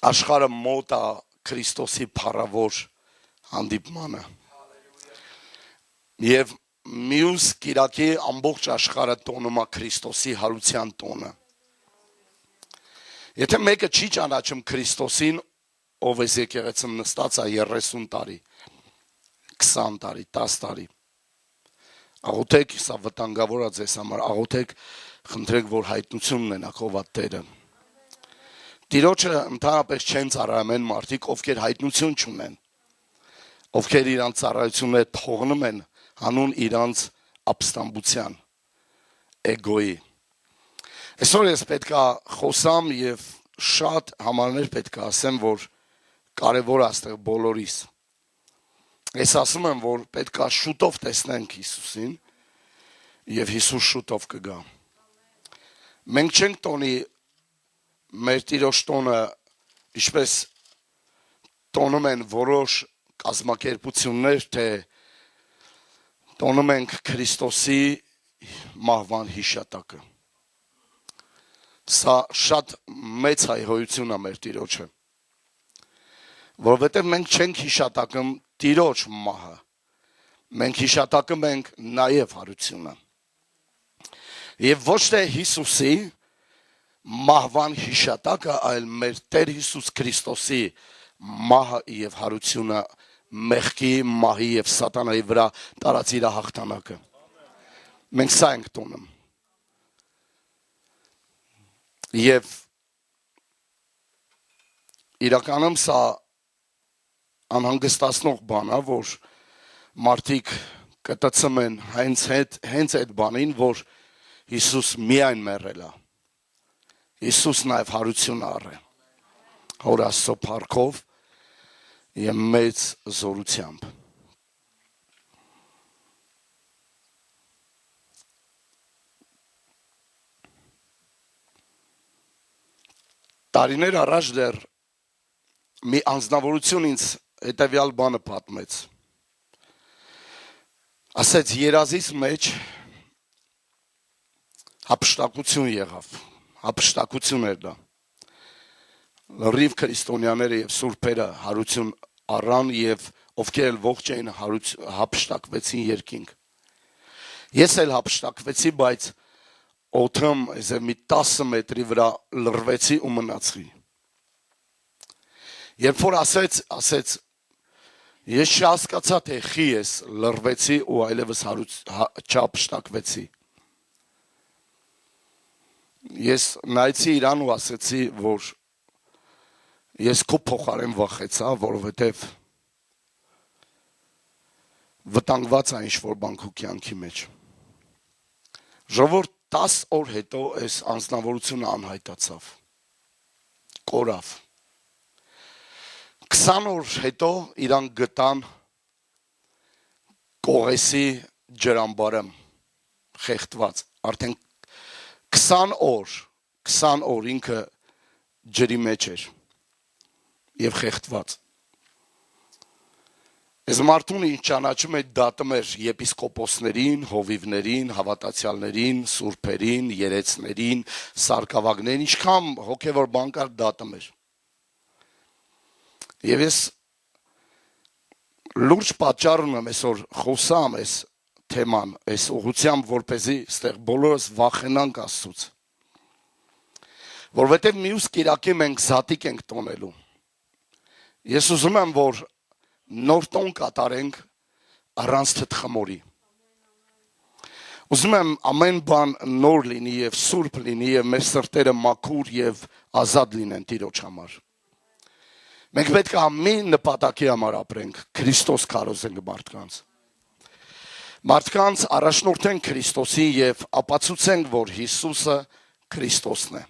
աշխարհը մոտ է Քրիստոսի փառավոր հանդիպմանը։ Եվ մյուս կիրակի ամբողջ աշխարհը տոնում է Քրիստոսի հարության տոնը։ Եթե մեկը չի ճանաչում Քրիստոսին, ով է եկեղեցում նստած է 30 տարի, 20 տարի, 10 տարի, աղոթեք, սա վտանգավոր է ձեզ համար, աղոթեք, խնդրեք, որ հայտնություն ունենաք ով է Տերը։ Տիրոջը ընդհանրապես չեն ծառայում են մարդիկ, ովքեր հայտնություն չունեն, ովքեր իրանց ծառայությունները թողնում են հանուն իրանց ապստամբության, էգոյի։ Այսօր ես պետք է խոսամ և շատ համարներ պետք է ասեմ, որ կարևոր է այստեղ բոլորիս։ Ես ասում եմ, որ պետք է շուտով տեսնենք Հիսուսին և Հիսուս շուտով կգա։ Մենք չենք տոնի մեր Տիրոջ տոնը, ինչպես տոնում են որոշ կազմակերպություններ, թե տոնում ենք Քրիստոսի մահվան հիշատակը։ Սա շատ մեծ հայհոյություն է մեր Տիրոջը, որովհետև մենք չենք հիշատակում Տիրոջ մահը, մենք հիշատակում ենք նաև հարությունը։ Եվ ոչ թե Հիսուսի մահվան հիշատակը, այլ մեր Տեր Հիսուս Քրիստոսի մահը և հարությունը մեղքի, մահի և սատանայի վրա տարած իր հաղթանակը։ Մենք սա ենք տոնում։ Եվ իրականում սա անհանգստացնող բան է, որ մարդիկ կտցում են հենց այդ բանին, որ Հիսուս միայն մեռել է։ Հիսուս նաև հարություն առել Հոր Աստծո փառքով և մեծ զորությամբ։ Տարիներ առաջ դեռ մի անձնավորություն ինձ հետևյալ բանը պատմեց։ Ասեց, երազից մեջ հափշտակություն եղավ, հափշտակություն էր դա։ Լրիվ քրիստոնյաները և սուրբերը հարություն առան և ովքեր էլ ողջ էին հափշտակվեցին երկինք։ Ես էլ հափշտակվեցի, բայց օդում մի 10 մետրի վրա լռվեցի ու մնացի։ Երբ որ ասեց, ես չհասկացա, թե խի ես, լռվեցի ու այլևս չհափշտակվեցի։ Ես նայեցի իրան ու ասեցի, որ ես քո փոխարեն վախեցա, որովհետև վտանգված է ինչ-որ բան քո կյանքի մեջ։ Ժողովուրդ, 10 օր հետո այս անձնավորությունը անհայտացավ, կորավ։ 20 օր հետո իրան գտան Կողեսի ջրամբարում, խեղդված, արդեն 20 օր ինքը ջրի մեջ էր և խեղդված։ Այս մարդուն ինչ ճանաչում է դատում էր եպիսկոպոսներին, հովիվներին, հավատացյալներին, սուրբերին, երեցներին, սարկավագներին, ինչքան հոգևոր բան կար դատում էր։ Եվ ես լուրջ պատճառ ունեմ այսօր խոսամ այս թեման, այս ուղղությամբ, որպեսզի ստեղ բոլորս վախենանք Աստծուց։ Որովհետև մյուս կիրակի մենք զատիկ ենք տոնելու։ Ես ուզում եմ, որ նոր տոն կատարենք առանց թթխմորի։ Ուզում եմ ամեն բան նոր լինի և սուրբ լինի և մեր սրտերը մաքուր և ազատ լինեն Տիրոջ համար։ Մենք պետք է մի նպատակի համար ապրենք, Քրիստոս քարոզենք մարդկանց։ Մարդկանց առաջնորդենք Քրիստոսին և ապացուցենք, որ Հիսուսը Քրիստոսն է։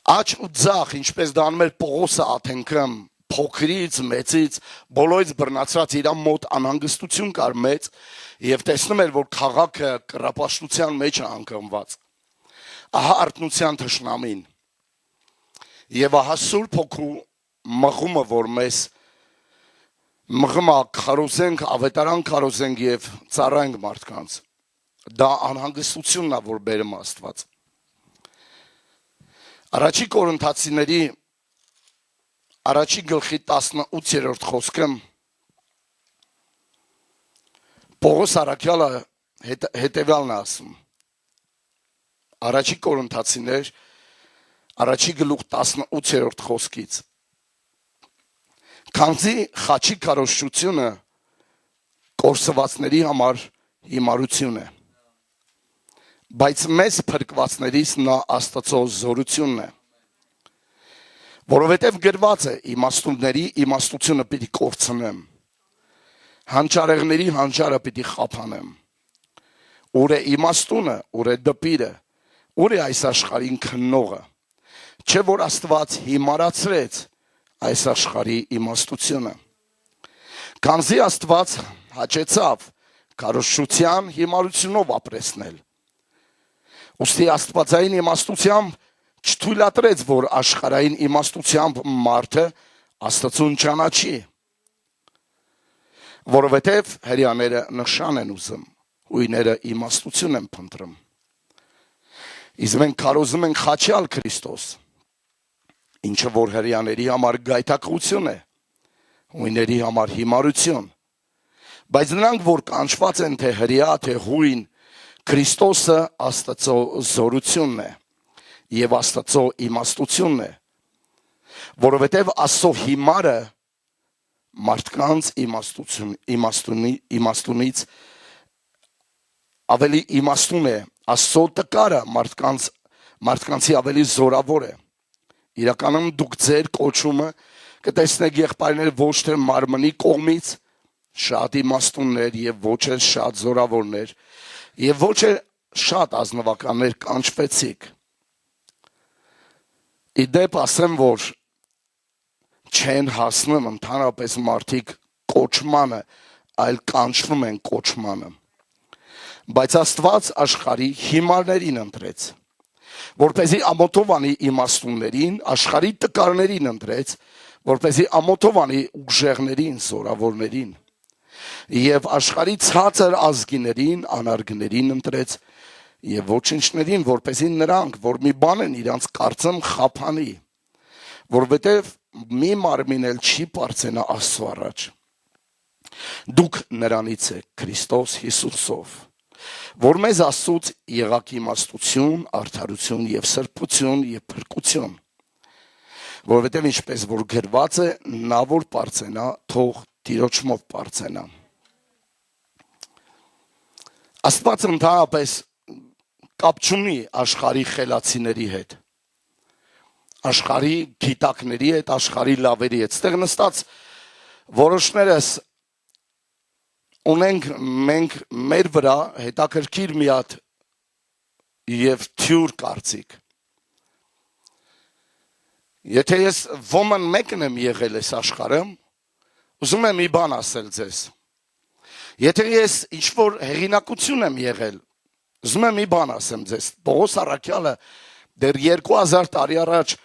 Աջ ու ձախ, ինչպես դա անում էր Պողոսը Աթենքում, փոքրից, մեծից, բոլորից բռնացրած իր մոտ անհանգստություն կար մեծ և տեսնում էր, որ քաղաքը կռապաշտության մեջ է անկմված։ Ահա արթնության թշնամին և ահա Սուրբ Հոգու մղումը, որ մեզ մղում է քարոզենք, ավետարան քարոզենք և ծառայենք մարդկանց։ Դա անհանգստությունն է, որ բերում Աստված։ Առաջի Կորինթացիների առաջի գլխի 18-րդ խոսքը Պողոս առաքյալը հետևյալն է ասում։ Առաջի Կորինթացիներ առաջի գլուխ 18-րդ խոսքից։ Քանզի խաչի քարոզչությունը կորսվածների համար հիմարություն է, բայց մեզ փրկվածներից նա Աստծո զորությունն է, որովհետև գրված է իմաստունների իմաստությունը պիտի կորցնեմ, հանճարեղների հանճարը պիտի խափանեմ, ուր է իմաստունը, ուր է դպիրը, ուր է այս աշխարհին քննողը, չէ որ Աստված հիմարացրեց այս աշխարհի իմաստությունը, քանզի Աստված հաճեցավ քարոզչության հիմարությունով ապրեցնել, ուստի աստվածային իմաստությամբ չթույլատրեց, որ աշխարհային իմաստությամբ մարդը Աստծուն ճանաչի, որովհետև հրեաները նշան են ուզում, հույները իմաստություն են փնտրում, իսկ մենք քարոզում ենք խաչյալ Քրիստոս, ինչը որ հրեաների համար գայթակղություն է, հույների համար հիմարություն, բայց նրանք, որ կանչված են թե հրեա, թե հույն, Քրիստոսը Աստծո զորությունն է և Աստծո իմաստությունն է, որովհետև Աստծո հիմարը մարդկանց իմաստունից ավելի իմաստուն է, Աստծո տկարը մարդկանցի ավելի զորավոր է, իրականում դուք ձեր կոչումը կտեսնեք եղբայրներ ոչ թե մարմնի կողմից շատ իմաստուններ և ոչ էլ շատ զորավորներ և ոչ էլ շատ ազնվականներ կանչվեցիք։ Իդեպ ասեմ, որ չեն հասնում ընդհանրապես մարդիկ կոչմանը, այլ կանչվում են կոչմանը, բայց Աստված աշխարհի հիմարներին ընտրեց, որպեսզի ամոթով անի իմաստուններին, աշխարհի տկարներին ընտրեց, որպեսզի ամոթով անի ուժեղներին, զորավորներին, և աշխարհի ցածր ազգիներին, անարգներին ընտրեց, և ոչինչներին, որպեսզի նրանք, որ մի բան են իրանց կարծում խափանի, որովհետև մի մարմին էլ չի պարծենա Աստծո առաջ։ Դուք նրանից եք Քրիստոս Հիսուսով, որ մեզ Աստծուց եղաք իմաստություն, արդարություն և սրբություն և փրկություն, որովհետև ինչպես որ գրված է, նա որ պարծենա, թող Տիրոջմով պարծենա։ Աստված ընդհանրապես կապ չունի աշխարհի խելացիների հետ, աշխարհի գիտակների հետ, աշխարհի լավերի հետ, ստեղ նստած որոշներս ունենք մենք մեր վրա հետաքրքիր մի հատ և թյուր կարծիք։ Եթե ես ոմն մեկն եմ եղել ես աշխարհում, ուզում եմ մի բան ասել ձեզ։ Եթե ես ինչ-որ հեղինակություն եմ եղել, ուզում եմ մի բան ասեմ ձեզ։ Պողոս առաքյալը դեռ 2000 տարի առաջ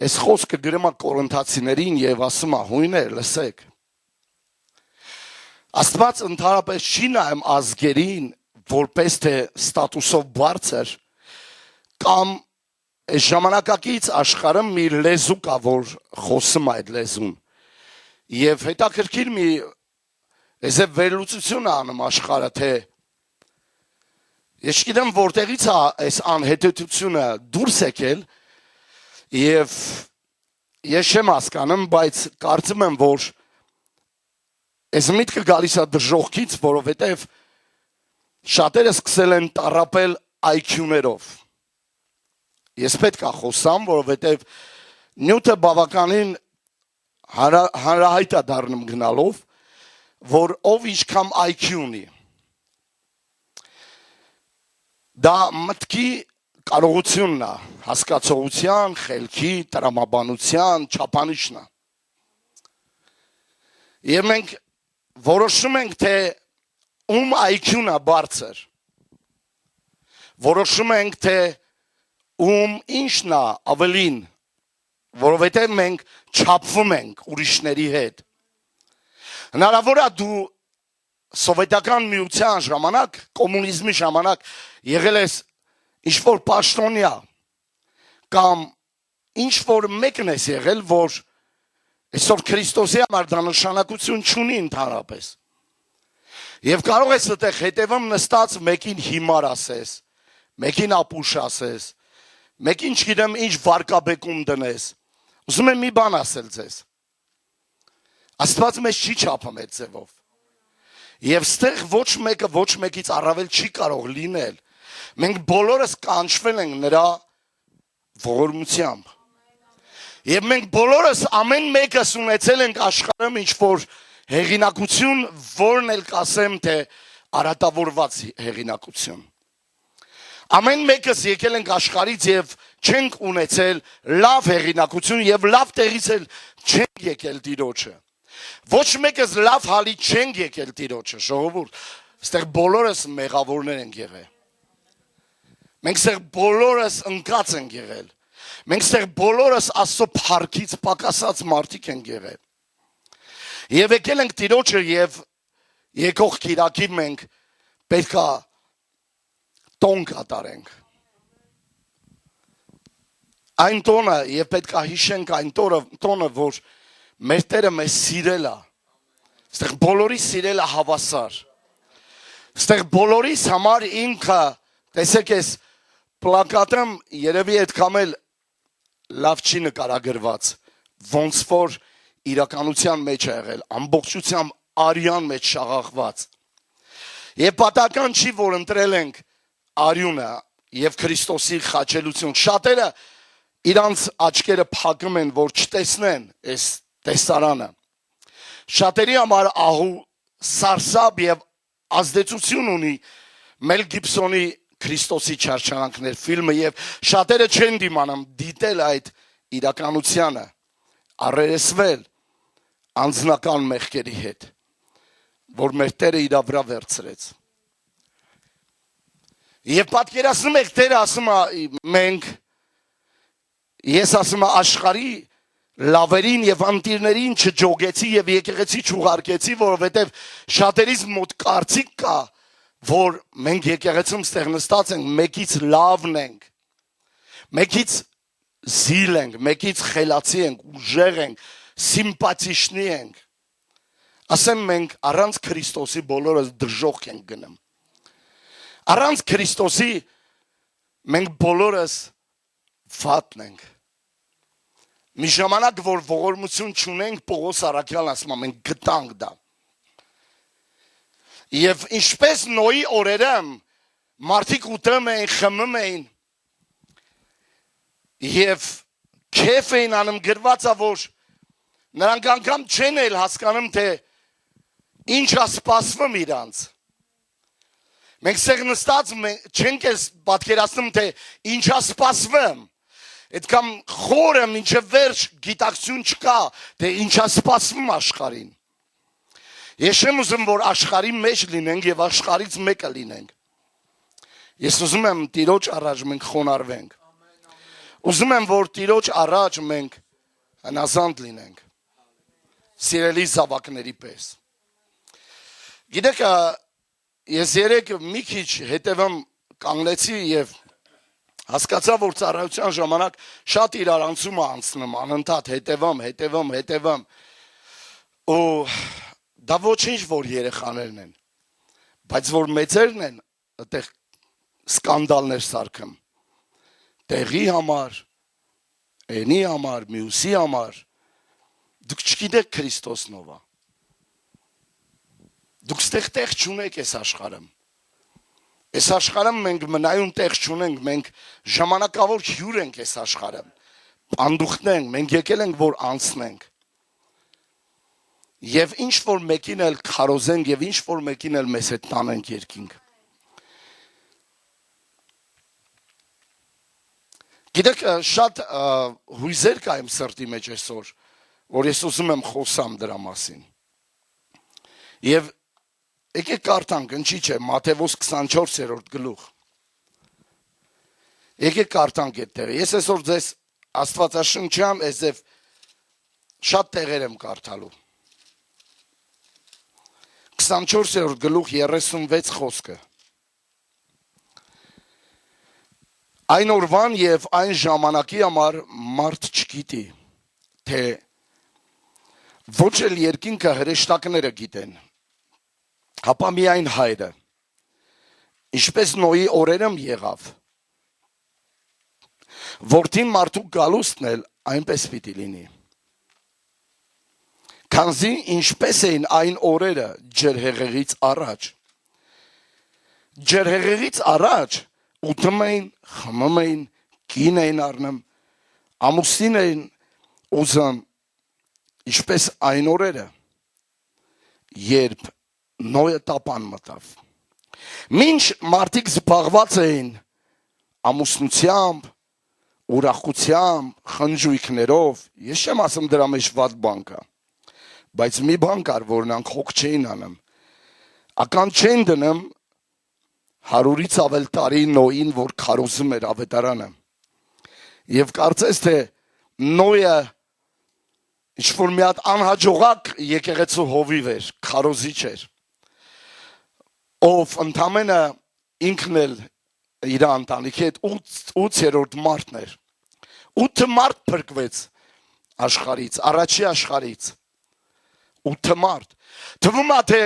այս խոսքը գրում է Կորինթացիներին և ասում է, հույներ, լսեք։ Աստված ընդհանրապես չի նայում ազգերին, որպես թե ստատուսով բարձր, կամ ժամանակակից աշխարհում մի լեզու կա, որ խոսում այդ լեզուն, և հետաքրքիր մի վերլուծություն անում աշխարհը, թե ես չգիտեմ որտեղից է այս անհետեցությունը դուրս եկել, և ես չեմ հասկանում, բայց կարծում եմ, որ այս միտքը գալիս է դժոխքից, որովհետև շատերը սկսել են տառապել IQ-ներով։ Ես պետք է խոսամ, որովհետև նյութը բավականին հանրահայտ է դառնում գնալով, որ ով ինչքան IQ ունի։ Դա մտքի կարողությունն է, հասկացողության, խելքի, տրամաբանության, չափանիշն է։ Եվ մենք որոշում ենք, թե ում IQ-ն է բարձր, որոշում ենք, թե ում ինչն է ավելին, որովհետև մենք չափվում ենք ուրիշների հետ։ Հնարավոր է դու սովետական միության ժամանակ, կոմունիզմի ժամանակ եղել ես ինչ-որ պաշտոնյա կամ ինչ որ մեկն ես եղել, որ այսօր Քրիստոսի համար դա նշանակություն չունի ընդհանրապես։ Եվ կարող ես այդտեղ հետևում նստած մեկին հիմար ասես, մեկին ապուշ ասես, մեկին չգիտեմ ինչ վարկաբեկում դնես։ Ուզում եմ մի բան ասել ձեզ։ Աստված մեզ չի չափում այդ ձևով։ Եվ ստեղ ոչ մեկը ոչ մեկից առավել չի կարող լինել։ Մենք բոլորս կանչվել ենք նրա ողորմությամբ։ Եվ մենք բոլորս ամեն մեկս ունեցել ենք աշխարհում ինչ որ հեղինակություն, որն էլ կասեմ թե արատավորված հեղինակություն։ Ամեն մեկս եկել ենք աշխարհից եւ չենք ունեցել լավ հեղինակություն եւ լավ տեղից էլ չենք եկել Տիրոջը։ Ոչ մեկս լավ հալից չենք եկել Տիրոջը, ժողովուրդ։ Այստեղ բոլորս մեղավորներ ենք եղել։ Մենք ստեղ բոլորս ընկած ենք եղել։ Մենք ստեղ բոլորս Աստծո փառքից պակասած մարդիկ ենք եղել։ Եվ եկել ենք Տիրոջը եւ եկող Կիրակի մենք պետքա տոն կատարենք։ Այն տոնը եւ պետքա հիշենք այն տոնը, որ մեր Տերը մեզ սիրել է։ Ստեղ բոլորի սիրել է հավասար։ Ստեղ բոլորիս համար ինքը, տեսեք ես պլակատում երևի այդքան էլ լավ չի նկարագրված, ոնց որ իրականության մեջ է եղել, ամբողջությամբ արյան մեջ շաղախված։ Եվ պատական չի, որ ընտրել ենք արյունը եւ Քրիստոսի խաչելություն։ Շատերը իրանց աչքերը փակում են, որ չտեսնեն այս տեսարանը։ Շատերի համար ահու սարսափ եւ ազդեցություն ունի Մել Գիբսոնի Քրիստոսի չարչարանքներ ֆիլմը եւ շատերը չեն դիմանում դիտել այդ իրականությանը, առերեսվել անձնական մեղքերի հետ, որ մեր Տերը իր վրա վերցրեց։ Եվ պատկերացնում եք Տերը ասում է մենք, ես ասում եմ աշխարհի լավերին եւ անտիրներին չջոգեցի եւ եկեղեցի չուղարկեցի, որովհետեւ շատերից մոտ կարծիք կա, որ մենք եկեղեցում ստեղ նստած ենք, մեկից լավն ենք, մեկից զիլ ենք, մեկից խելացի ենք, ուժեղ ենք, սիմպաթիշնի ենք։ Ասեմ մենք առանց Քրիստոսի բոլորս դժոխք ենք գնում։ Առանց Քրիստոսի մենք բոլորս վատն ենք։ Մի ժամանակ, որ ողորմություն չունենք, Պողոս Առաքյալն ասում է, մենք գտանք դա։ Եվ ինչպես Նոյի օրերում մարդիկ ուտում էին, խմում էին եւ քեֆ էին անում, գրված է, որ նրանք անգամ չեն էլ հասկանում, թե ինչ է սպասվում իրանց։ Մենք ստեղ նստած չենք էլ պատկերացնում, թե ինչ է սպասվում։ Այդքան խորը մինչև վերջ գիտակցություն չկա, թե ինչ է սպասվում աշխարհին։ Ես չեմ ուզում, որ աշխարհի մեջ լինենք եւ աշխարհից մեկը լինենք։ Ես ուզում եմ Տիրոջ առաջ մենք խոնարհվենք։ Ուզում եմ, որ Տիրոջ առաջ մենք հնազանդ լինենք։ Սիրելի զավակների պես։ Գիտեք, ես երեք մի քիչ հետևում կանգնեցի եւ հասկացա, որ ծառայության ժամանակ շատ իրարանցում է անցնում, անընդհատ հետևում։ Ու դա ոչինչ որ երեխաներն են, բայց որ մեծերն են, այդտեղ սկանդալներ սարքում։ Տեղի համար, այնի համար, մյուսի համար, դուք չգիտեք Քրիստոսն ով է։ Դուք ստեղ տեղ չունեք այս աշխարհում։ Այս աշխարհում մենք մնայուն տեղ չունենք, մենք ժամանակավոր հյուր ենք այս աշխարհում։ Անդուխտն ենք, մենք եկել ենք, որ անցնենք։ Եվ ինչ որ մեկին էլ քարոզենք եւ ինչ որ մեկին էլ մեզ հետ տանենք երկինք։ Գիտեք, շատ հույզեր կա իմ սրտի մեջ այսօր, որ ես ուզում եմ խոսամ դրա մասին։ Եվ եկեք կարդանք, ինչի՞ չէ, Մատթեոս 24-րդ գլուխ։ Եկեք կարդանք այդ տեղը։ Ես այսօր ձեզ Աստվածաշնչյան այսև շատ տեղեր եմ կարդալու։ 24-րդ գլուխ 36 խոսքը։ Այն օրվան եւ այն ժամանակի համար մարդ չգիտի, թե ոչ էլ երկինքը հրեշտակները գիտեն, հապա միայն հայրը, ինչպես Նոյի օրերում եղավ, որդին մարդու գալուստն էլ այնպես պիտի լինի, քանզի ինչպես էին այն օրերը ջրհեղեղից առաջ, ուտում էին, խմում էին, կին էին առնում, ամուսին էին ուզում, ինչպես այն օրերը, երբ Նոյը տապան մտավ։ Մինչ մարդիկ զբաղված էին ամուսնությամբ, ուրախությամբ, խնջույքներով, ես չեմ ասում դրա մեջ վատ բան կա, բայց մի բան կար, որ նրանք հոգ չէին անում, ական չեն դնում 100-ից ավել տարի Նոյին, որ քարոզում էր ավետարանը, եւ կարծես թե Նոյը ինչ-որ մի հատ անհաջողակ եկեղեցու հովիվ էր, քարոզիչ էր, ով ընդամենը ինքն էլ իր ընտանիքի հետ 8-րդ մարդն էր, 8 մարդ փրկվեց աշխարից, առաջի աշխարից, 8 մարդ, թվում է թե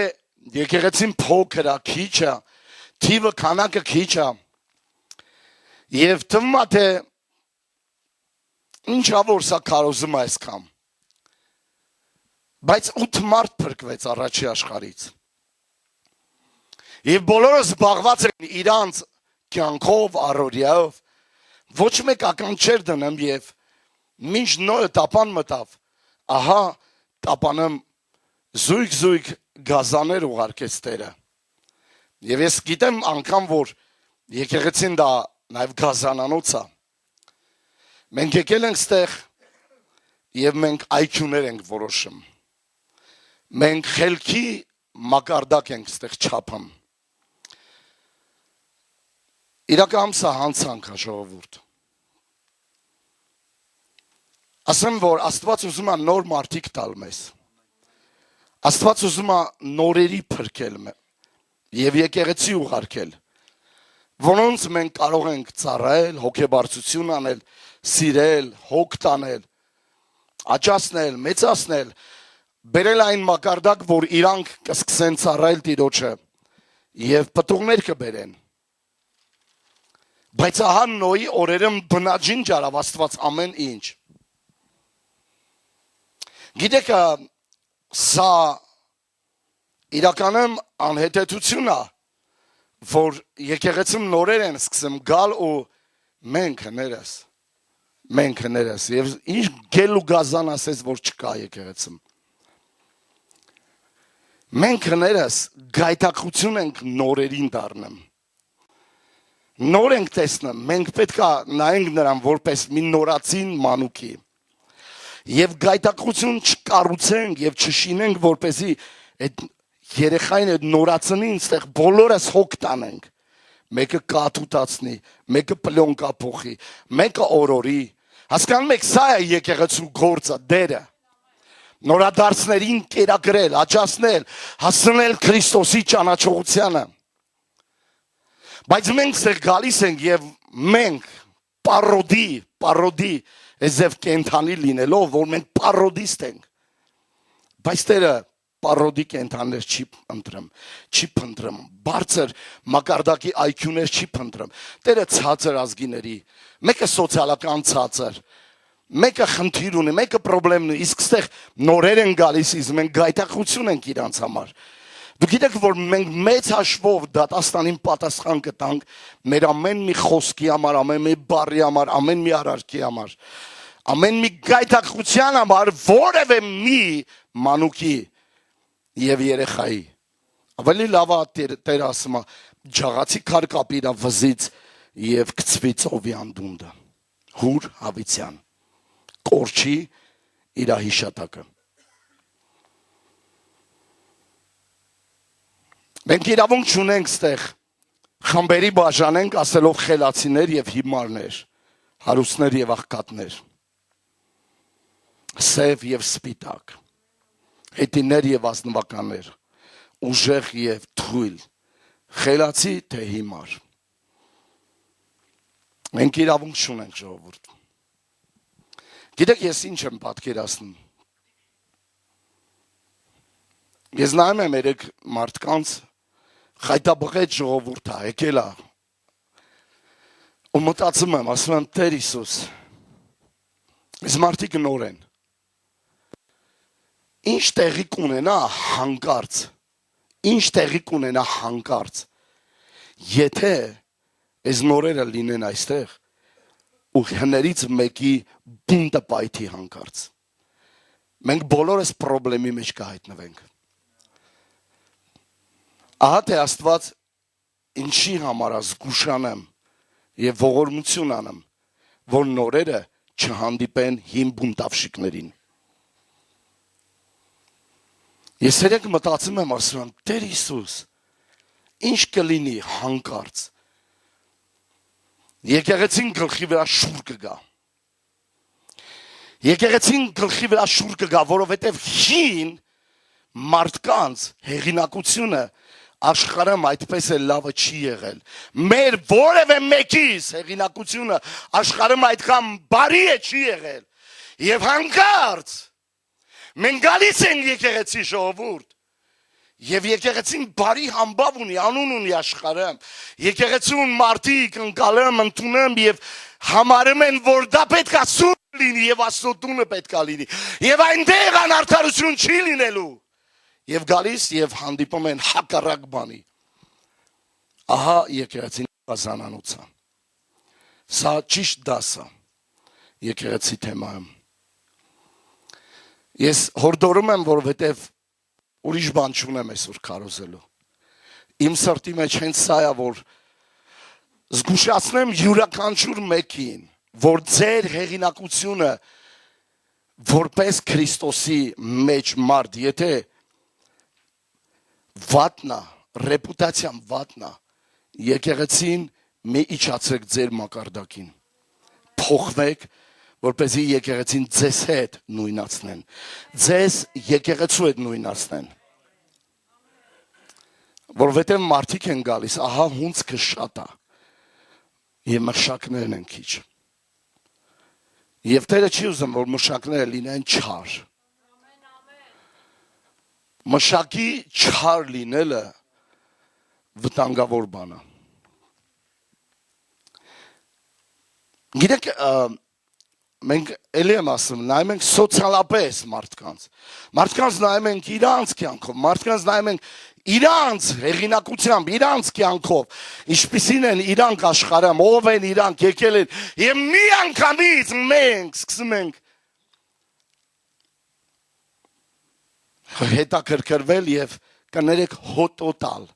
եկեղեցին փոքր է, քիչ է, թիվը քանակը քիչ է, եւ թվում է թե ինչա որ սա քարոզում է այսքան, բայց 8 մարդ փրկվեց առաջի աշխարից, եւ բոլորը զբաղված են իրանց կյանքով, առօրյայով, ոչ մեկ ական չէր դնում եւ մինչ Նոյը տապան մտավ, ահա տապանում զույգ գազաներ ուղարկեց Տերը։ Եվ ես գիտեմ անգամ, որ եկեղեցին դա նաև գազանանոց է։ Մենք եկել ենք ստեղ եւ մենք IQ-ներ ենք որոշում։ Մենք խելքի մակարդակ ենք ստեղ չափում։ Իրականում սա հանցանք է ժողովուրդ։ Ասեմ, որ Աստված ուզում է նոր մարդիկ տալ մեզ։ Աստված ուզում է նորերի փրկել եւ եկեղեցի ուղարկել, որոնց մենք կարող ենք ծառայել, հոգեբարձություն անել, սիրել, հոգ տանել, աճացնել, մեծացնել, բերել այն մակարդակ, որ իրանք կսկսեն ծառայել Տիրոջը եւ պտուղներ կբերեն։ Բայց ահա Նոյի օրերում բնաջին ջարավ Աստված ամեն ինչ։ Գիտեք, սա իրականում անհետեցություն է, որ եկեղեցում նորեր են սկսում գալ ու մենք հներս, եւ ինչ գել ու գազան ասես, որ չկա եկեղեցում։ Մենք հներս գայթակղություն ենք նորերին դառնում։ Նոր ենք տեսնում, մենք պետք է նայենք նրան որպես մի նորացին մանուկի եւ գայթակղություն չկառուցենք եւ չշինենք, որպեսզի այդ երեխային այդ նորացնին ստեղ բոլորս հոգ տանենք, մեկը կաթուտացնի, մեկը պլյոնկա փոխի, մեկը օրորի, հասկանում եք, սա է եկեղեցու գործը, դերը, նորադարձներին կերակրել, աճացնել, հասցնել Քրիստոսի ճանաչողությանը։ Բայց մենք ստեղ գալիս ենք եւ մենք պարոդի եզև կենթանի լինելով, որ մենք պարոդիստ ենք, բայց Տերը պարոդի կենթաններ չի փնտրում, բարձր մակարդակի IQ-ներ չի փնտրում, Տերը ցածր ազգիների, մեկը սոցիալական ցածր, մեկը խնդիր ունի, մեկը պրոբլեմ ունի, իսկ ստեղ նորեր են գալիս, իսկ մենք գայթակղություն ենք իրանց համար։ Դուք գիտեք, որ մենք մեծ հաշվով դատաստանին պատասխան կտանք մեր ամեն մի խոսքի համար, ամեն մի բառի համար, ամեն մի արարքի համար, ամեն մի գայթակղության համար, որևէ մի մանուկի եւ երեխայի։ Ավելի լավ է Տերը ասում է, ջաղացի քար կապի իր վզից եւ գցվի ծովի անդունդը։ Հուր Հավիցյան, կորչի իր հիշատակը։ Մենք իրավունք չունենք ստեղ խմբերի բաժանենք ասելով խելացիներ եւ հիմարներ, հարուստներ եւ աղքատներ, սև եւ սպիտակ, հետիներ եւ ազնվականներ, ուժեղ եւ թույլ, խելացի թե հիմար։ Մենք իրավունք չունենք ժողովուրդ։ Գիտեք ես ինչ եմ պատկերացնում։ Ես նայում եմ երեք մարդկանց խայտաբղետ ժողովուրդ է, եկել է։ Ու մտածում եմ, ասում եմ Տեր Հիսուս, այս մարդիկ նոր են։ Ինչ տեղի կունենա հանկարծ, ինչ տեղի կունենա հանկարծ, եթե այս նորերը լինեն այստեղ, ու հներից մեկի բունտը պայթի հանկարծ։ Մենք բոլորս պրոբլեմի մեջ կհայտնվենք։ Ահա թե Աստված ինչի համար զգուշանեմ եւ ողորմություն անեմ, որ նորերը չհանդիպեն հին բունտավշիկներին։ Ես երեք մտածում եմ, ասում եմ, Տեր Հիսուս, ինչ կլինի հանկարծ։ Եկեղեցին գլխի վրա շուռ կգա։ Եկեղեցին գլխի վրա շուռ կգա, որովհետև հին մարդկանց հեղինակությունը աշխարհում այդպես է լավը չի եղել։ Մեր որևէ մեկիս հեղինակությունը աշխարհում այդքան բարի է չի եղել։ Եվ հանկարծ մենք գալիս ենք եկեղեցի ժողովուրդ։ Եվ եկեղեցին բարի համբավ ունի, անուն ունի աշխարհում։ Եկեղեցուն մարդիկ ընկալում, ընդունում եւ համարում են, որ դա պետք է սուրբ լինի եւ Աստծո տունը պետք է լինի։ Եվ այնտեղ անարդարություն չի լինելու։ Եվ գալիս եւ հանդիպում են հակառակ բանի։ Ահա եկեղեցին կազանանոցը։ Սա ճիշտ դասը եկեղեցի թեմայում։ Ես հորդորում եմ, որովհետեւ ուրիշ բան չունեմ այսօր քարոզելու։ Իմ սրտի մեջ հենց սա է, որ զգուշացնեմ յուրաքանչյուր մեկին, որ ձեր հեղինակությունը որպես Քրիստոսի մեջ մարդ, եթե վատնա, ռեպուտացիան վատնա, եկեղեցին մի իջացրեք ձեր մակարդակին, փոխվեք, որպեսզի եկեղեցին ձեզ հետ նույնացնեն, ձեզ եկեղեցու հետ նույնացնեն, որովհետև մարդիկ են գալիս, ահա հունցքը շատ է, և մշակներն են քիչ, և Տերը չի ուզում, որ մշակները լինեն չար, մշակի չար լինելը վտանգավոր բան է, գիտեք, մենք էլի եմ ասում, նայում ենք սոցիալապես մարդկանց նայում ենք իրանց կյանքով, մարդկանց նայում ենք իրանց հեղինակությամբ, իրանց կյանքով, ինչպիսին են իրանք աշխարհում, ով են իրանք եկել են, եւ մի անգամից մենք սկսում ենք հետաքրքրվել եւ կներեք հոտոտալ,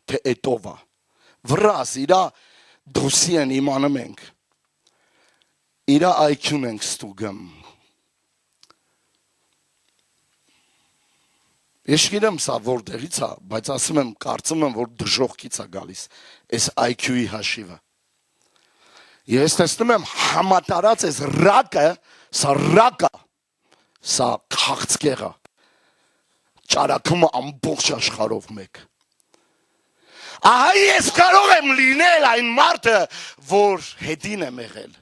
թե էտով է, վրաս իրա դոսի են իմանում ենք, իրա IQ-ն ենք ստուգում։ Ես գիտեմ սա որտեղից է, բայց ասում եմ, կարծում եմ, որ դժոխքից է գալիս այս IQ-ի հաշիվը։ Եվ ես տեսնում եմ համատարած այս ռակը, սա քաղցկեղը, ճարակումը ամբողջ աշխարհով մեկ։ Ահա ես կարող եմ լինել այն մարդը, որ հետին եմ եղել։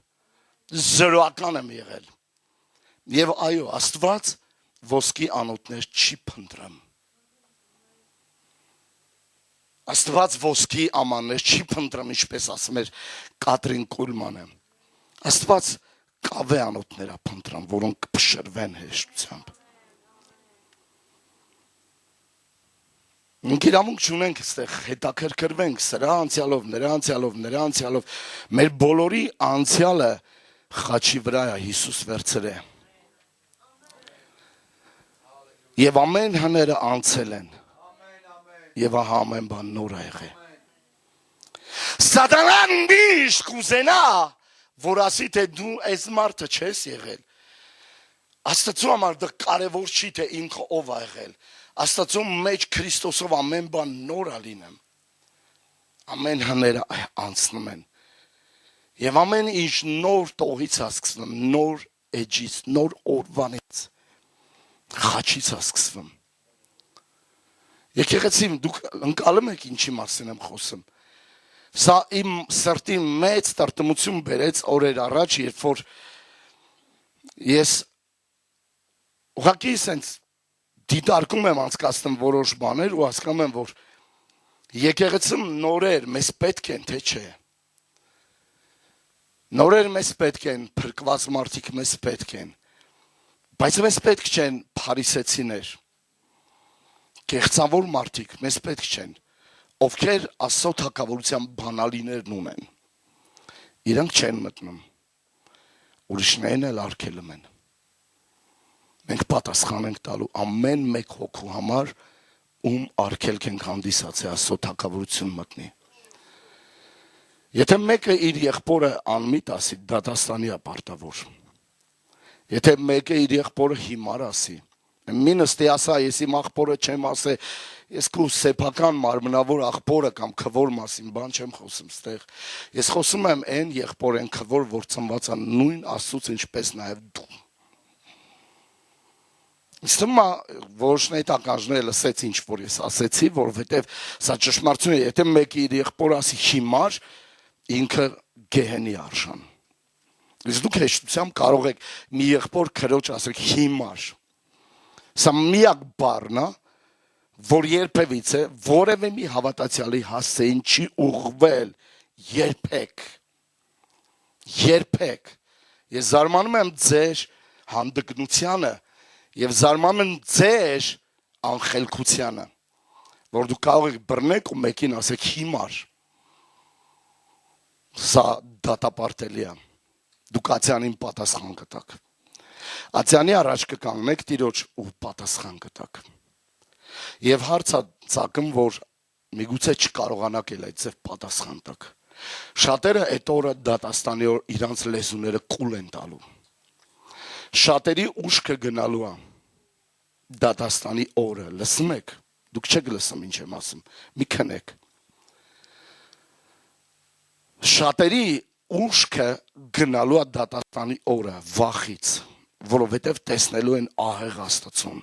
Զրոական եմ եղել եւ այո Աստված ոսկի անոթներ չի փնտրում Աստված ոսկի ամաններ չի փնտրում ինչպես ասում էր Կատրին Կուլմանը Աստված կավե անոթներ է փնտրում որոնք կփշրվեն հեշտությամբ Մենք իրավունք չունենք այստեղ հետաքրքրվենք սրա անցյալով նրա անցյալով մեր բոլորի անցյալը խաչի վրա է Հիսուս վերցրե Եվ ամեն հները անցել են Եվ ահա ամեն բան նոր է եղել Սատանան միշտ կուզենա որ ասի թե դու այս մարդը չես եղել Աստծո համար դա կարևոր չի թե ինքը ով է եղել Աստծո մեջ Քրիստոսով ամեն բան նոր է լինում Ամեն հները անցնում են Եվ ամեն ինչ նոր տողից է սկսվում, նոր էջից, նոր օրվանից, խաչից է սկսվում։ Եկեղեցին դուք ընկալում եք ինչի մասին եմ խոսում։ Սա իմ սրտին մեծ տրտմություն բերեց օրեր առաջ, երբ որ ես ուղղակի սենց դիտարկում եմ անցկացնում որոշ բաներ ու հասկանում եմ, որ եկեղեցում նորեր մեզ պետք են, թե չէ։ Նորեր մեզ պետք են, փրկված մարդիկ մեզ պետք են, բայց մեզ պետք չեն փարիսեցիներ, կեղծավոր մարդիկ մեզ պետք չեն, ովքեր Աստծո թագավորության բանալիներն ունեն, իրանք չեն մտնում, ուրիշներն էլ արգելում են։ Մենք պատասխան ենք տալու ամեն մեկ հոգու համար, ում արգելք ենք հանդիսացել Աստծո թագավորություն մտնի։ Եթե մեկը իր եղբորը անմիտ ասի, դատաստանի է պարտավոր։ Եթե մեկը իր եղբորը հիմար ասի, մինստի ասա, ես իմ աղբորը չեմ ասե, ես քո սեփական մարմնավոր աղբորը կամ քվոր մասին բան չեմ խոսում ստեղ։ Ես խոսում եմ այն եղբոր, այն քվոր, որ ծնված է նույն Աստծուց, ինչպես նաև դու։ Իստում որոշների տականջները լսեց ինչ որ ես ասեցի, որովհետև սա ճշմարտություն է, եթե մեկը իր եղբորը ասի հիմար, ինքը գեհենի արժան։ Իսկ դուք հեշտությամբ կարող եք մի եղբոր քրոջ ասեք հիմար։ Սա միակ բառն է, որ երբևիցե որևէ մի հավատացյալի հասցեին չի ուղղվել երբեք։ Ես զարմանում եմ ձեր հանդգնությանը եւ զարմանում եմ ձեր անխելքությանը, որ դուք կարող եք բռնեք ու մեկին ասեք հիմար։ Սա դատապարտելի է։ Դուք Ացյանին պատասխան կտաք։ Ացյանի առաջ կկանգնեք Տիրոջ ու պատասխան կտաք։ Եվ հարցը ցակում, որ միգուցե չկարողանաք էլ այդ ձև պատասխան տաք։ Շատերը այդ օրը դատաստանի օր իրանց լեզուները կուլ են տալու։ Շատերի ուշքը գնալու է դատաստանի օրը, լսում եք, դուք չեք լսում ինչ եմ ասում, մի քնեք։ Շատերի ուշքը գնալու է դատաստանի օրը վախից, որովհետև տեսնելու են ահեղ Աստծուն։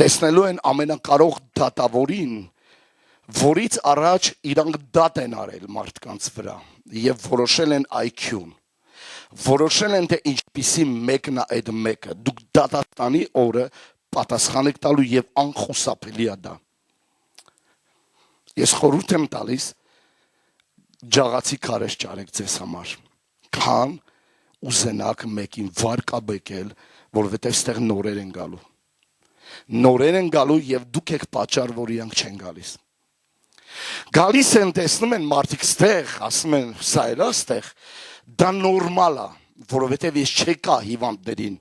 Տեսնելու են ամենակարող դատավորին, որից առաջ իրանք դատ են արել մարդկանց վրա եւ որոշել են IQ-ն։ Որոշել են թե ինչպիսի մեկն է այդ մեկը։ Դուք դատաստանի օրը պատասխան եք տալու եւ անխուսափելի է դա։ Ես խորհուրդ եմ տալիս ջաղացի քարես ճարեք ձեզ համար, քան ուզենաք մեկին վարկաբեկել, որովհետև ստեղ նորեր են գալու։ Նորեր են գալու եւ դուք եք պատճառ, որ իրանք չեն գալիս։ Գալիս են, տեսնում են մարդիկ ստեղ, ասում են սա էլ ստեղ, դա նորմալ է, որովհետև ես չեկա հիվանդներին,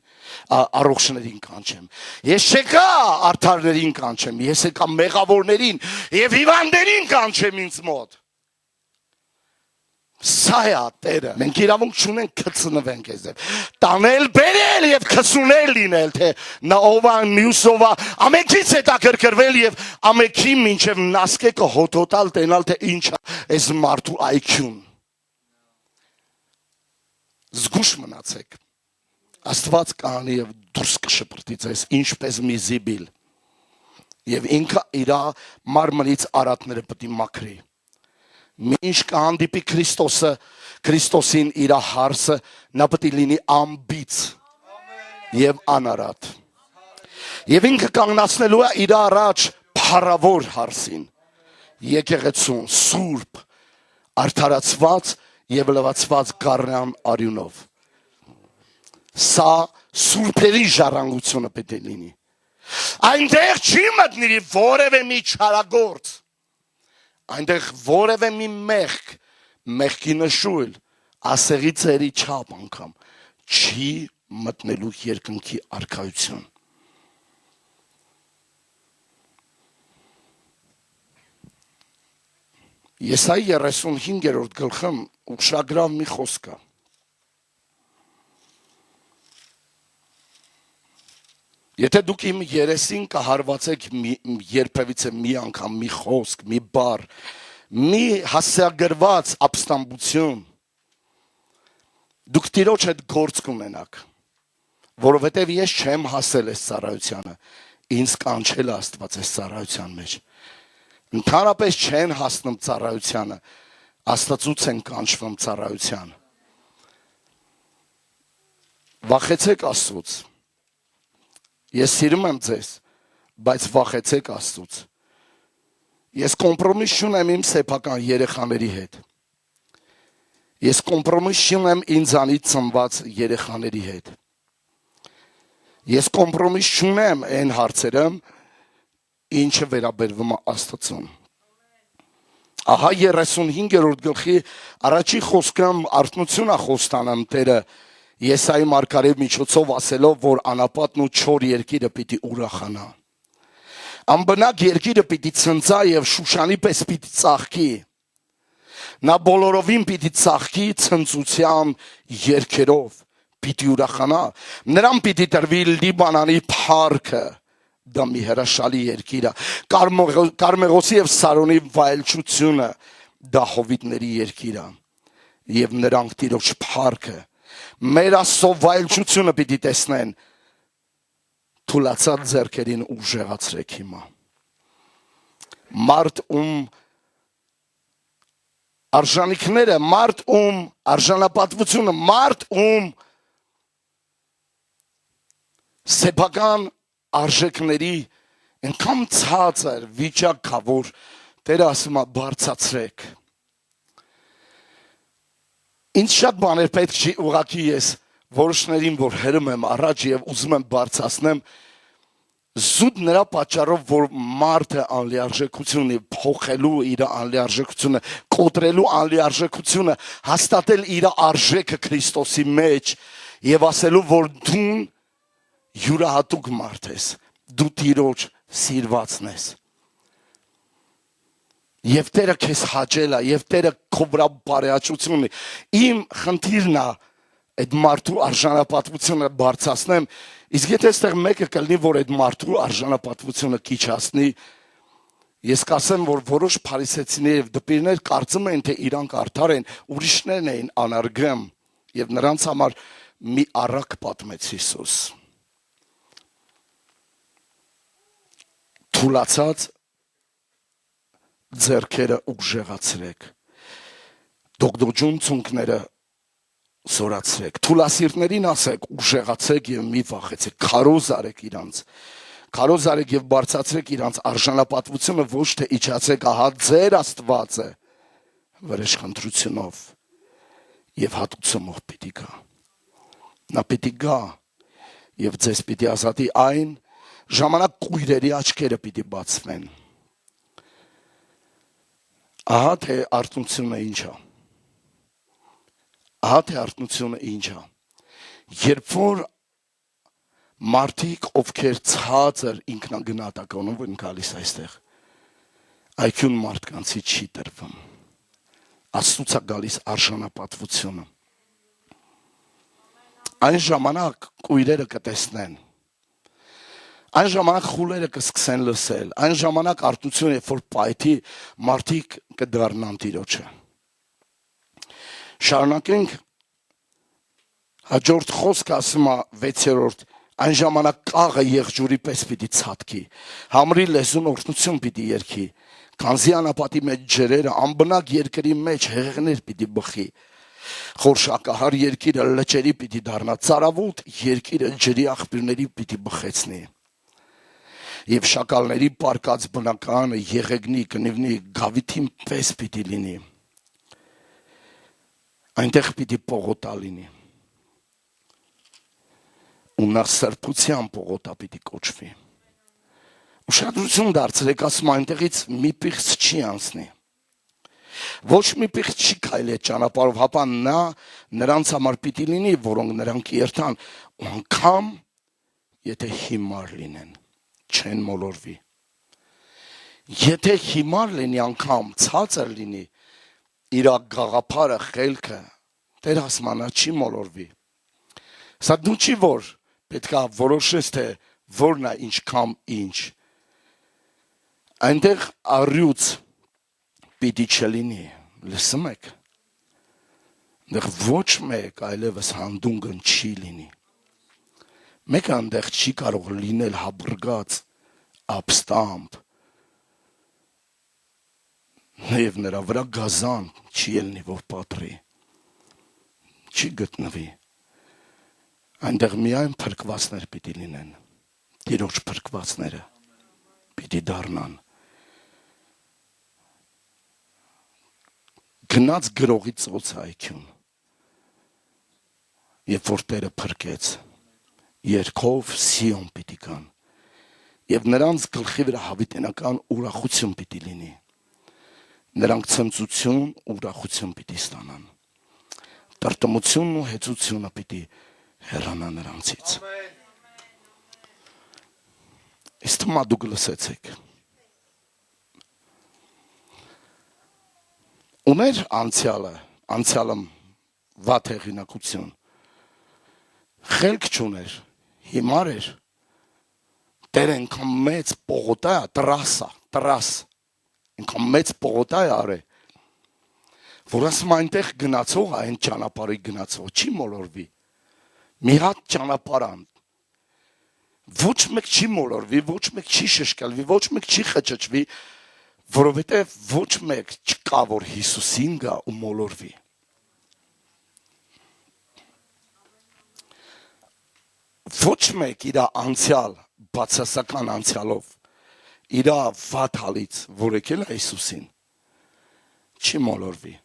առողջներին կանչեմ։ Ես չեկա արդարներին կանչեմ, ես եկա մեղավորներին եւ հիվանդներին կանչեմ ինձ մոտ։ Սա է Տերը։ Մենք իրավունք չունենք քծնվենք այդպես։ Տանել, բերել եւ քծունել լինել, թե նա ով է, մյուսով է, ամենքից հետաքրքրվել եւ ամենքի մինչեւ նասկեկը հոտոտալ տենալ, թե ինչ է այս մարդու IQ-ն։ Զգուշ մնացեք։ Աստված կանի եւ դուրս կշպրտի ձեզ ինչպես մի զիբիլ։ Եվ ինքը իր մարմնից արատները պետք է մաքրի։ Մինչ կհանդիպի Քրիստոսին իր հարսը, նա պետք է լինի անբիծ եւ անարատ։ Եվ ինքը կանգնացնելու է իր առաջ փառավոր հարսին, եկեղեցուն, սուրբ, արդարացված եւ լվացված գառնան արյունով։ Սա սուրբերի ժառանգությունը պետք է լինի։ Այնտեղ չի մտնի որևէ մի չարագործ։ Այնտեղ որևէ մի մեղքի նշույլ, ասեղի ծերի չափ անգամ չի մտնելու երկնքի արքայություն։ Եսայի 35-րդ գլխում ուշագրավ մի խոսք է։ Եթե դուք իմ երեսին կհարվածեք երբևիցե մի անգամ մի խոսք, մի բառ, մի հասցեագրված ապստամբություն, դուք Տիրոջ հետ գործ կունենաք, որովհետև ես չեմ հասել այս ծառայությանը, ինձ կանչել է Աստված այս ծառայության մեջ։ Ընդհանրապես չեն հասնում ծառայությանը, Աստծուց են կանչվում ծառայության։ Վախեցեք Աստծուց։ Ես սիրում եմ ձեզ, բայց վախեցեք Աստծուց։ Ես կոմպրոմիս չունեմ իմ սեփական երեխաների հետ։ Ես կոմպրոմիս չունեմ ինձանից ծնված երեխաների հետ։ Ես կոմպրոմիս չունեմ այն հարցերում, ինչը վերաբերվում է Աստծուն։ Ահա 35-րդ գլխի առաջի խոսքում արթնություն է խոստանում Տերը Եսայի մարգարեի միջոցով ասելով, որ անապատն ու չոր երկիրը պիտի ուրախանա։ Անբնակ երկիրը պիտի ցնծա եւ Շուշանի պես պիտի ծաղկի։ Նա բոլորովին պիտի ծաղկի ցնծության երգերով, պիտի ուրախանա։ Նրան պիտի տրվի Լիբանանի փառքը, դա մի հրաշալի երկիր է։ Կարմեղոսի եւ Սարոնի վայելչությունը, դա հովիտների երկիր է։ Եվ նրանք Տիրոջ փառքը, մեր Աստծո վայելչությունը պիտի տեսնեն։ Թուլացած ձեռքերին ուժեղացրեք հիմա։ Մարդ արժանիքները, մարդ արժանապատվությունը, մարդ սեփական արժեքների այնքան ցածր վիճակ կա, որ Տերը ասում է բարձրացրեք։ Ինչ շատ բաներ պետք չի, ուղղակի ես որոշներին, որ հրում եմ առաջ եւ ուզում եմ բարձրացնեմ, զուտ նրա պատճառով, որ մարդը անլիարժեքություն ունի, փոխելու իր անլիարժեքությունը, կոտրելու անլիարժեքությունը, հաստատել իր արժեքը Քրիստոսի մեջ եւ ասելու, որ դու յուրահատուկ մարդ ես, դու Տիրոջ սիրվածն ես։ Եվ Տերը քեզ հաճել է, եւ Տերը քո վրա բարեհաճություն ունի։ Իմ խնդիրն է այդ մարդու արժանապատվությունը բարձրացնեմ, իսկ եթե այստեղ մեկը կլինի, որ այդ մարդու արժանապատվությունը քիչ հասնի, ես կասեմ, որ որոշ փարիսեցիներ եւ դպիրներ կարծում են, թե իրանք արդար են, ուրիշներն էին անարգում, եւ նրանց համար մի առակ պատմեց Հիսուս։ Թուլացած ձեռքերը ուժեղացրեք, դոգդոջուն ցունքները զորացրեք, թուլասիրտներին ասեք ուժեղացեք եւ մի վախեցեք, քարոզ արեք իրանց, քարոզ արեք եւ բարձրացրեք իրանց արժանապատվությունը, ոչ թե իջացեք, ահա ձեր Աստվածը վրեժխնդրությունով եւ հատուցումով պիտի գա։ Նա պիտի գա եւ ձեզ պիտի ազատի այն ժամանակ կույրերի աչքերը պիտի բացվեն։ Ահա թե արթնությունը ինչ է։ Ահա թե արթնությունը ինչ է։ Երբ որ մարդիկ, ովքեր ցածր ինքնագնահատականով են գալիս այստեղ, IQ-ն մարդկանցի չի տրվում։ Աստծուց է գալիս արժանապատվությունը։ Այն ժամանակ կույրերը կտեսնեն։ Այն ժամանակ խուլերը կսկսեն լսել, այն ժամանակ արթնությունը, երբ որ պայթի, մարդիկ կդառնան Տիրոջը։ Շարունակենք, հաջորդ խոսքը ասում է 6-րդ, այն ժամանակ կաղը եղջյուրի պես պիտի ցատկի, համրի լեզուն օրհնություն պիտի երգի, քանզի անապատի մեջ ջրերը, անբնակ երկրի մեջ հեղեղներ պիտի բխի, խորշակահար երկիրը լճերի պիտի դառնա, ծարավոտ երկիրը ջրի աղբյուրների պիտի բխեցնի։ Եվ շակալների պարկած բնականը եղեգնի, կնիվնի, գավիթին պես պիտի լինի։ Այնտեղ պիտի պողոտա լինի։ Ու նա սրբության պողոտա պիտի կոչվի։ Ուշադրություն դարձրեք, ասում այնտեղից մի պիղծ չի անցնի։ Ոչ մի պիղծ չի քայլի այդ ճանապարհով, հապա նա նրանց համար պիտի լինի, որոնք նրանք երթան, ու անգամ եթե հիմար լինեն, չեն մոլորվի։ Եթե հիմար լինի անգամ, ցածր լինի, իր գաղափարը, խելքը, Տեր ասմանա չի մոլորվի։ Սա դու չի որ պետքա որոշես, թե որն է ինչ կամ ինչ։ Այնտեղ առյուծ պիտի չլինի, լսում եք։ Այնտեղ ոչ մեկ այլևս հանդունգն չի լինի։ Մեկը այնտեղ չի կարող լինել հաբրգած, ապստամբ, Եվ նրա վրա գազան չի ելնի, որ պատրի, չի գտնվի, այնտեղ միայն փրկվածներ պիտի լինեն, Տիրոջ փրկվածները պիտի դառնան, գնաց գրողի ծոց այքյուն, երբ որ Տերը փրկեց, երգով Սիոն պիտի կան, և նրանց գլխի վրա հավիտենական ուրախություն պիտի լինի, նրանք ցնծություն, ուրախություն պիտի ստանան, տրտմությունն ու հեծությունը պիտի հեռանա նրանցից, Ես թվում դուք լսեցեք, ուներ անցյալը վատ հեղինակություն, խելք չուներ, հիմար էր, Տերը ինքան մեծ պողոտա է, տրաս, ինքան մեծ պողոտա է արե, որ ասում այնտեղ գնացող, այն ճանապարհի գնացող, չի մոլորվի, մի հատ ճանապարհ ան, ոչ մեկ չի մոլորվի, ոչ մեկ չի շշկալվի, ոչ մեկ չի խճճվի, որովհետև ոչ մեկ չկա, որ Հիսուսին գա ու մոլորվի, ոչ մեկ իր անցյալ, բացասական անցյալով, իր վատ հալից, որ եկել է Հիսուսին, չի մոլորվի,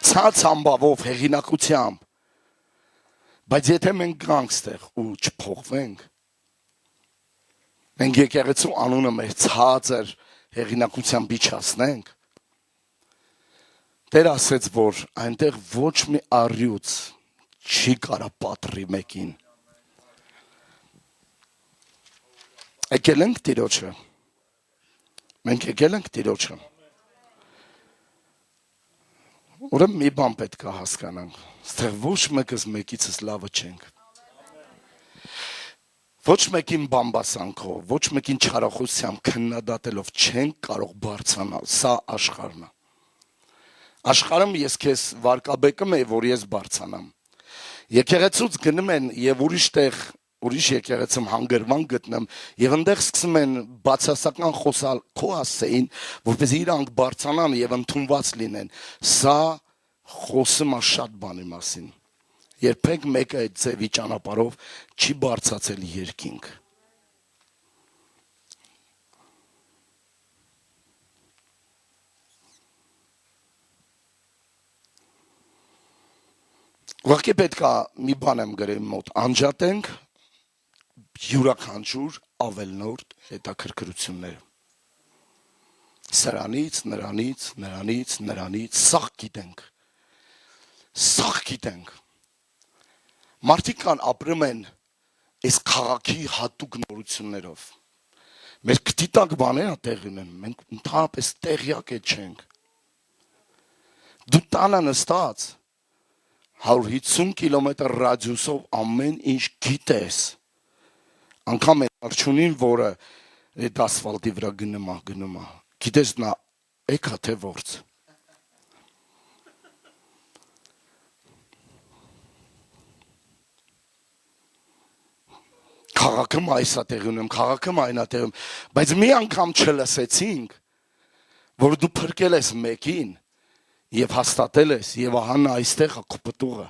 ցած ամբավով, հեղինակությամբ, բայց եթե մենք գանք ստեղ ու չփոխվենք, մենք եկեղեցու անունը մեր ցածր հեղինակությամբ իջացնենք, Տեր ասեց, որ այնտեղ ոչ մի առյուծ չի կարա պատռի մեկին, եկել ենք Տիրոջը, մենք եկել ենք Տիրոջը, ուրեմն մի բան պետք է հասկանանք, ստեղ ոչ մեկս մեկիցս լավը չենք, ոչ մեկին բամբասանքով, ոչ մեկին չարախոսությամբ քննադատելով չենք կարող բարձրանալ, սա աշխարհն է, աշխարհում ես քեզ վարկաբեկում եմ, որ ես բարձրանամ, եկեղեցուց գնում են եւ ուրիշ եկեղեցում հանգրվան գտնեմ եւ այնտեղ սկսում են բացասական խոսալ քո ասեին, որպեսզի իրանք բարձրանան եւ ընդունված լինեն, սա խոսում է շատ բանի մասին, երբեք մեկը այդ ձևի ճանապարհով չի բարձացել երկինք, Ուղղակի պետք է մի բան եմ գրել մոտ, անջատենք յուրաքանչյուր ավելնորդ հետաքրքրությունները, նրանից, սաղ գիտենք, մարդիկ կան ապրում են այս քաղաքի հատուկ նորություններով, մեր կտիտակ բաները տեղի ունեն, մենք ընդհանրապես տեղյակ չենք, դու տանը նստած, 150 կիլոմետր ռադիուսով ամեն ինչ գիտես, անգամ են արջունին, որը այդ ասվալտի վրա գնում է, գիտես նա էքա թե որց, քաղաքում այսա տեղի ունեմ, քաղաքում այնա տեղի ունեմ, բայց մի անգամ չլսեցինք, որ դու փրկել ես մեկին, և հաստատել ես, և ահանա այստեղ է քո պտուղը,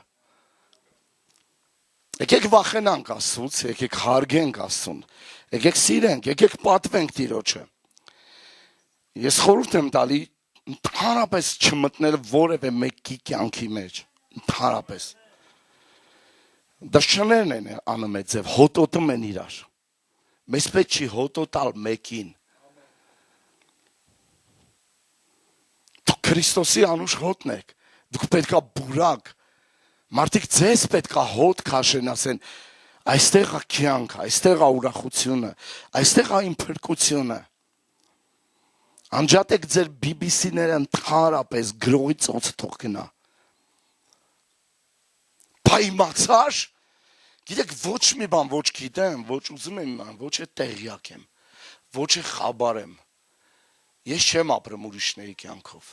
եկեք վախենանք Աստծուց, եկեք հարգենք Աստծուն, եկեք սիրենք, եկեք պատվենք Տիրոջը, ես խորհուրդ եմ տալի, ընդհանրապես չմտնել որևէ մեկի կյանքի մեջ, ընդհանրապես, դաշներն են անում այդ ձև, հոտոտում են իրար, մեզ պետք չի հոտոտալ մեկին, դուք Քրիստոսի անուշ հոտն եք, դուք պետք է բուրակ, մարդիկ ձեզ պետք է հոտ քաշեն, ասեն, այստեղ է կյանքը, այստեղ է ուրախությունը, այստեղ է իմ փրկությունը, անջատեք ձեր BBC-ները ընդհանրապես գրողի ծոցը թող գնա, բա իմացար, գիտեք ոչ մի բան, ոչ գիտեմ, ոչ ուզում եմ իմանալ, ոչ է տեղյակ եմ, ոչ է խաբար եմ, ես չեմ ապրում ուրիշների կյանքով,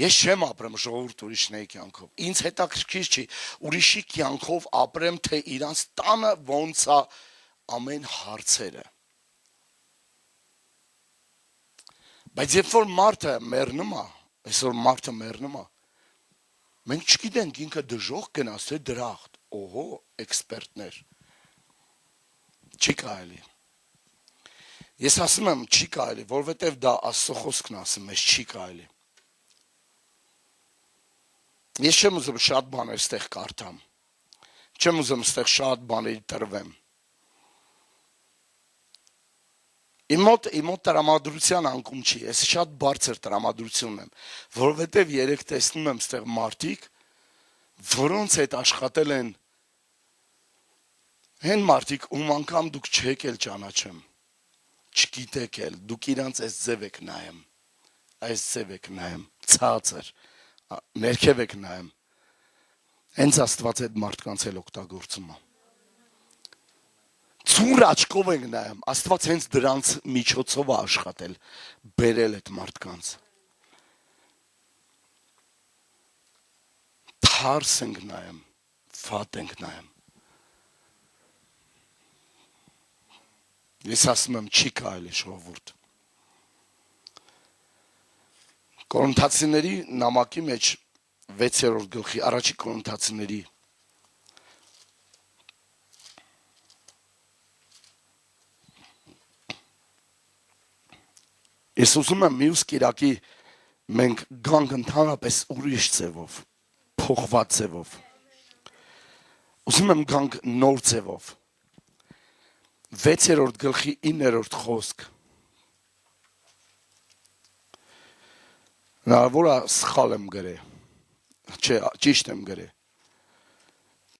ես չեմ ապրում ժողովուրդ ուրիշների կյանքով, ինձ հետաքրքիր չի, ուրիշի կյանքով ապրեմ, թե իրանց տանը ոնց է ամեն հարցերը, Բայց երբ որ մարդը մեռնում է, այսօր մարդը մեռնում է, մենք չգիտենք ինքը դժոխք գնաց, թե դրախտ, օհո, էքսպերտներ, չի կարելի։ Ես ասում եմ չի կարելի, որովհետև դա Աստծո խոսքն ասում, ես չի կարելի։ Ես չեմ ուզում շատ բաներ ստեղ կարդամ, չեմ ուզում ստեղ շատ բաներ տրվեմ։ Իմ մոտ տրամադրության անկում չի, ես շատ բարձր տրամադրություն եմ, որովհետև երեք տեսնում եմ ստեղ մարդիկ, որոնց հետ աշխատել են հեն մարդիկ, ում անգամ դուք չեք էլ ճանաչում, չգիտեք էլ, դուք իրանց այս ձև եք նայում, այս ձև եք նայում, ցածր, ներքև եք նայում, հենց Աստված այդ մարդկանց էլ օգտագործում է։ Ծուր աչքով ենք նայում, Աստված հենց դրանց միջոցով է աշխատել, բերել այդ մարդկանց։ Թարս ենք նայում, վատ ենք նայում։ Ես ասում եմ չի կարելի ժողովուրդ։ Կորինթացիների նամակի մեջ 6-րդ գլխի առաջի Կորինթացիների Ես ուզում եմ մյուս կիրակի մենք գանք ընդհանրապես ուրիշ ձևով, փոխված ձևով։ Ուզում եմ գանք նոր ձևով։ 6-րդ գլխի 9-րդ խոսք։ Հնարավոր է սխալ եմ գրել։ Չէ, ճիշտ եմ գրել։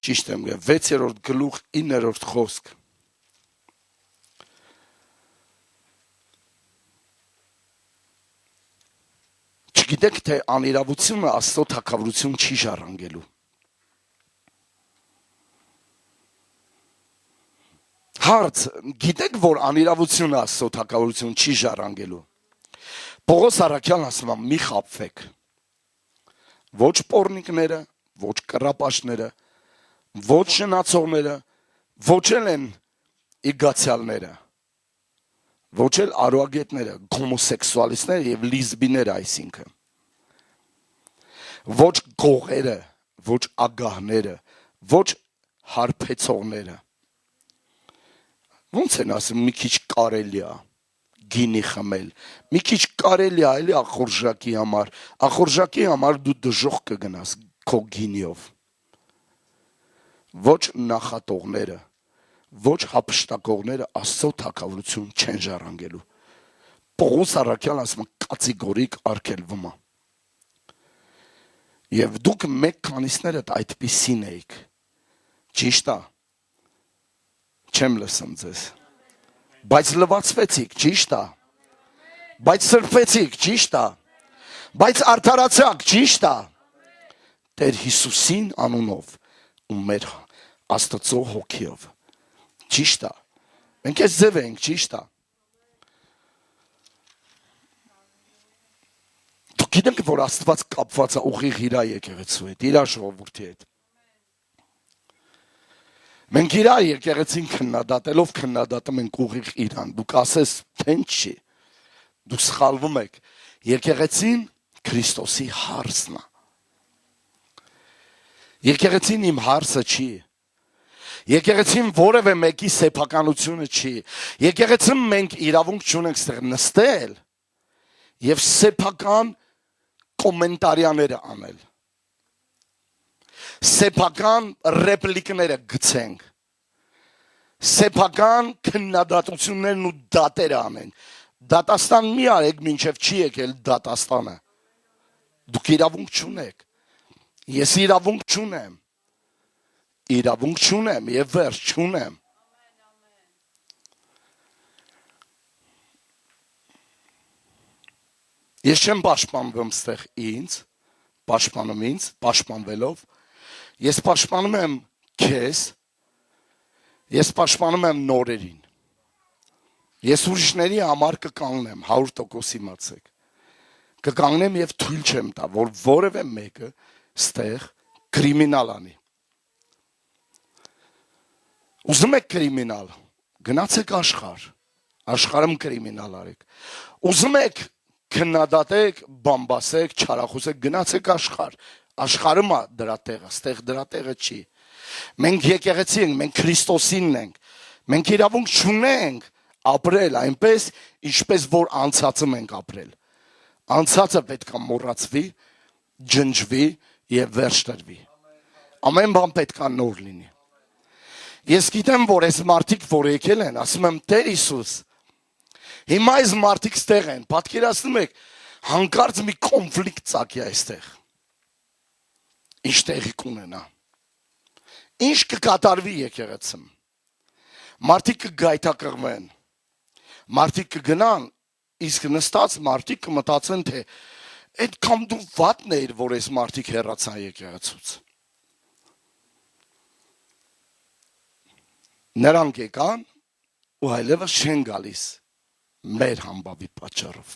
Ճիշտ եմ գրել։ 6-րդ գլուխ 9-րդ խոսք։ Չգիտեք, թե անիրավությունը Աստծո թագավորություն չի ժառանգելու։ Հարց, գիտեք, որ անիրավությունը Աստծո թագավորություն չի ժառանգելու։ Պողոս առաքյալն ասում է՝ մի խաբվեք։ Ոչ պոռնիկները, ոչ կռապաշտները, ոչ շնացողները, ոչ են իգացյալները, ոչ էլ արուագետները, հոմոսեքսուալիստները եւ լիզբիները, այսինքն։ Ոչ գողերը, ոչ ագահները, ոչ հարբեցողները։ Ոնց են ասում, մի քիչ կարելի է գինի խմել, մի քիչ կարելի է էլի ախորժակի համար դու դժոխք կգնաս քո գինիով։ Ոչ նախատողները, ոչ հափշտակողները Աստծո թագավորություն չեն ժառանգելու։ Պողոս առաքյալն ասում է կատեգորիկ արգելվում է։ Եվ դուք մեկ քանիսներդ այդպիսին էիք։ Ճիշտ է։ Չեմ լսում ձեզ։ Բայց լվացվեցիք, ճիշտ է։ Բայց սրբվեցիք, ճիշտ է։ Բայց արդարացաք, ճիշտ է։ Տեր Հիսուսին անունով ու մեր Աստծո հոգիով։ Ճիշտ է։ Մենք այս ձև ենք, ճիշտ է։ Դուք գիտեք, որ Աստված կապված է ուղիղ իր եկեղեցու հետ, իր ժողովրդի հետ։ Մենք իր եկեղեցին քննադատելով քննադատում ենք ուղիղ իրան։ Դուք ասես, թե չի։ Դուք սխալվում եք։ Եկեղեցին Քրիստոսի հարսն է։ Եկեղեցին իմ հարսը չի։ Եկեղեցին որևէ մեկի սեփականությունը չի։ Եկեղեցին մենք իրավունք չունենք ստեղ նստել եւ սեփական կոմենտարիաները անել։ Սեփական ռեպլիկները գցենք, սեփական քննադատություններն ու դատերը անենք։ Դատաստան մի արեք, մինչև չի եկել դատաստանը։ Դուք իրավունք չունեք։ Ես իրավունք չունեմ։ Իրավունք չունեմ եւ վերջ չունեմ։ Ես չեմ պաշտպանվում ստեղ ինձ, պաշտպանում ինձ, պաշտպանվելով Ես պաշտպանում եմ քեզ, ես պաշտպանում եմ նորերին, ես ուրիշների համար կկանգնեմ, 100% իմացեք, կկանգնեմ և թույլ չեմ տա, որ որևէ մեկը ստեղ կրիմինալ անի, ուզում եք կրիմինալ, գնացեք աշխարհ, աշխարհում կրիմինալ արեք, ուզում եք քննադատեք, բամբասեք, չարախոսեք, գնացեք աշխարհ։ Աշխարհը մա դրա տեղը, ստեղ դրա տեղը չի։ Մենք եկեղեցի ենք, մենք Քրիստոսինն ենք։ Մենք իրավունք չունենք ապրել այնպես, ինչպես որ անցածը մենք ապրել։ Անցածը պետք է մոռացվի, ջնջվի եւ վերջ տրվի։ Ամեն բան պետք է նոր լինի։ Ես գիտեմ, որ այս մարդիկ, որ եկել են, ասում եմ Տեր Հիսուս, հիմա այս մարդիկ ստեղ են, պատկերացնում եք, հանկարծ մի կոնֆլիկտ ծագի այստեղ։ Ինչ տեղի կունենա։ Ինչ կկատարվի եկեղեցում։ Մարդիկ կգայթակղվեն։ Մարդիկ կգնան, իսկ նստած մարդիկ կմտածեն, թե այդքան դու վատն էիր, որ այս մարդիկ հեռացան եկեղեցուց։ Նրանք եկան ու այլևս չեն գալիս մեր համբավի պատճառով։